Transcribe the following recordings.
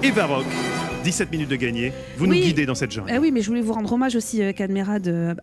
Eva Rock, 17 minutes de gagner. Vous nous guidez dans cette jungle. Oui, mais je voulais vous rendre hommage aussi, Cadmerade,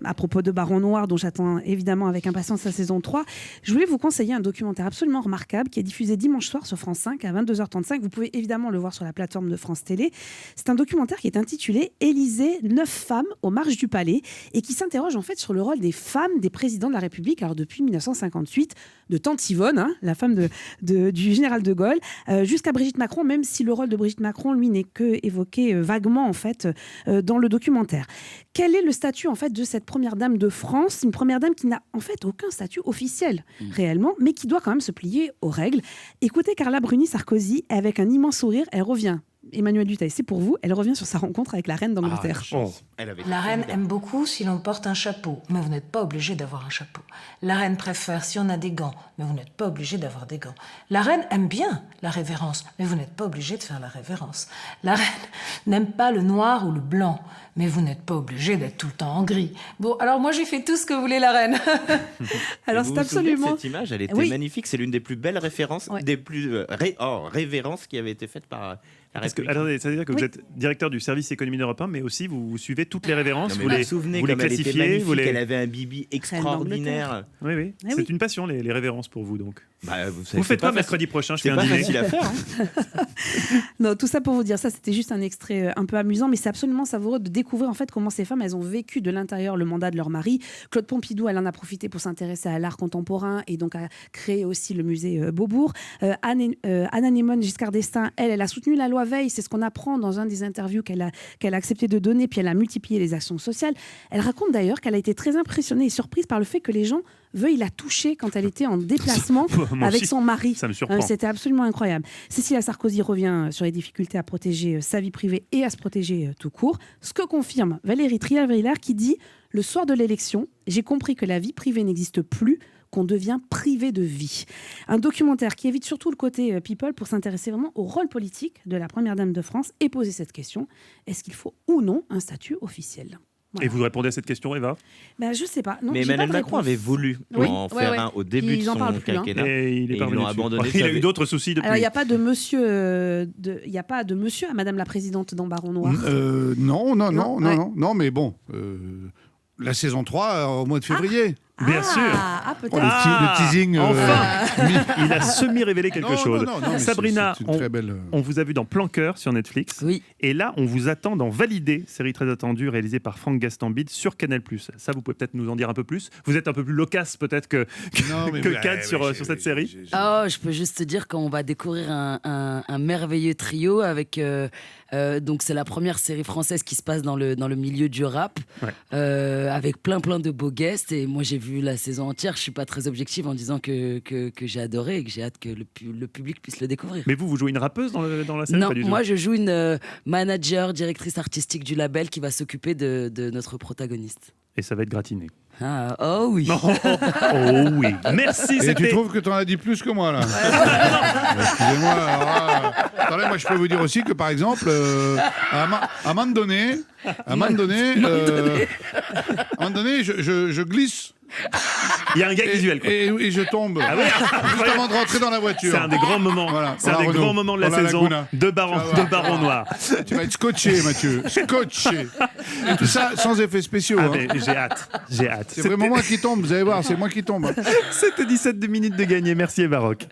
à propos de Baron Noir, dont j'attends évidemment avec impatience la saison 3. Je voulais vous conseiller un documentaire absolument remarquable qui est diffusé dimanche soir sur France 5 à 22h35. Vous pouvez évidemment le voir sur la plateforme de France Télé. C'est un documentaire qui est intitulé « Élysée, 9 femmes aux marches du palais » et qui s'interroge en fait sur le rôle des femmes des présidents de la République, alors depuis 1958, de Tante Yvonne, la femme du général de Gaulle, jusqu'à Brigitte Macron, même si le rôle de Brigitte Macron, lui, n'est que évoqué vaguement en fait dans le documentaire. Quel est le statut en fait de cette première dame de France, une première dame qui n'a en fait aucun statut officiel réellement, mais qui doit quand même se plier aux règles. Écoutez Carla Bruni Sarkozy avec un immense sourire, elle revient. Emmanuel Dutheil, c'est pour vous. Elle revient sur sa rencontre avec la reine d'Angleterre. La reine aime beaucoup si l'on porte un chapeau, mais vous n'êtes pas obligé d'avoir un chapeau. La reine préfère si on a des gants, mais vous n'êtes pas obligé d'avoir des gants. La reine aime bien la révérence, mais vous n'êtes pas obligé de faire la révérence. La reine n'aime pas le noir ou le blanc, mais vous n'êtes pas obligé d'être tout le temps en gris. Bon, alors moi j'ai fait tout ce que voulait la reine. Alors c'est absolument... Cette image, elle était magnifique. C'est l'une des plus belles références, des plus révérences qui avaient été faites par... Attendez, ça veut dire que vous êtes directeur du service économie d'Europe 1, mais aussi vous suivez toutes les révérences, vous les classifiez. Elle avait un bibi extraordinaire. Oui. C'est une passion, les révérences pour vous, donc. Vous faites quoi mercredi prochain? Je fais un dîner. C'est pas facile à faire. Non, tout ça pour vous dire, ça c'était juste un extrait un peu amusant, mais c'est absolument savoureux de découvrir en fait comment ces femmes, elles ont vécu de l'intérieur le mandat de leur mari. Claude Pompidou, elle en a profité pour s'intéresser à l'art contemporain et donc à créer aussi le musée Beaubourg. Anna Némone Giscard d'Estaing, elle a soutenu la loi Veil, c'est ce qu'on apprend dans un des interviews qu'elle a accepté de donner, puis elle a multiplié les actions sociales. Elle raconte d'ailleurs qu'elle a été très impressionnée et surprise par le fait que les gens veuillent la toucher quand elle était en déplacement avec son mari. Ça me surprend. C'était absolument incroyable. Cécilia Sarkozy revient sur les difficultés à protéger sa vie privée et à se protéger tout court. Ce que confirme Valérie Trierweiler qui dit « Le soir de l'élection, j'ai compris que la vie privée n'existe plus, qu'on devient privé de vie ». Un documentaire qui évite surtout le côté people pour s'intéresser vraiment au rôle politique de la première dame de France et poser cette question, est-ce qu'il faut ou non un statut officiel ? Voilà. Et vous répondez à cette question, Eva? Je sais pas. Non, mais Emmanuel Macron avait voulu en faire un au début de son quinquennat. Et il est pas revenu abandonné. Il a eu d'autres soucis depuis. Alors il n'y a pas de monsieur, à Madame la Présidente dans Baron Noir. Non, mais bon, la saison 3 au mois de février. Bien sûr. Peut-être. Le teasing. Enfin, il a semi-révélé quelque chose. Non, Sabrina, c'est une très belle... on vous a vu dans Plan Cœur sur Netflix. Oui. Et là, on vous attend dans Validé, série très attendue réalisée par Franck Gastambide sur Canal+. Ça, vous pouvez peut-être nous en dire un peu plus. Vous êtes un peu plus loquace peut-être que Cad sur cette série. Je peux juste te dire qu'on va découvrir un merveilleux trio avec... donc c'est la première série française qui se passe dans le milieu du rap, avec plein de beaux guests. Et moi j'ai vu la saison entière, je suis pas très objective en disant que j'ai adoré et que j'ai hâte que le public puisse le découvrir. Mais vous jouez une rappeuse dans la série? Non, moi je joue une manager, directrice artistique du label qui va s'occuper de notre protagoniste. Et ça va être gratiné. Oh oui. Oh oui. Merci. Et tu trouves que tu en as dit plus que moi là? Excusez-moi. Attendez, moi je peux vous dire aussi que par exemple, à un moment donné, je glisse. Il y a un gag visuel. Et je tombe. Juste avant de rentrer dans la voiture. C'est un des grands moments. C'est un des grands moments de la saison de Baron Noir. Tu vas être scotché, Mathieu. Scotché. Et tout ça sans effets spéciaux. Mais j'ai hâte. C'est vraiment moi qui tombe. Vous allez voir, c'est moi qui tombe. C'était 17 minutes de gagner. Merci Eva Rock.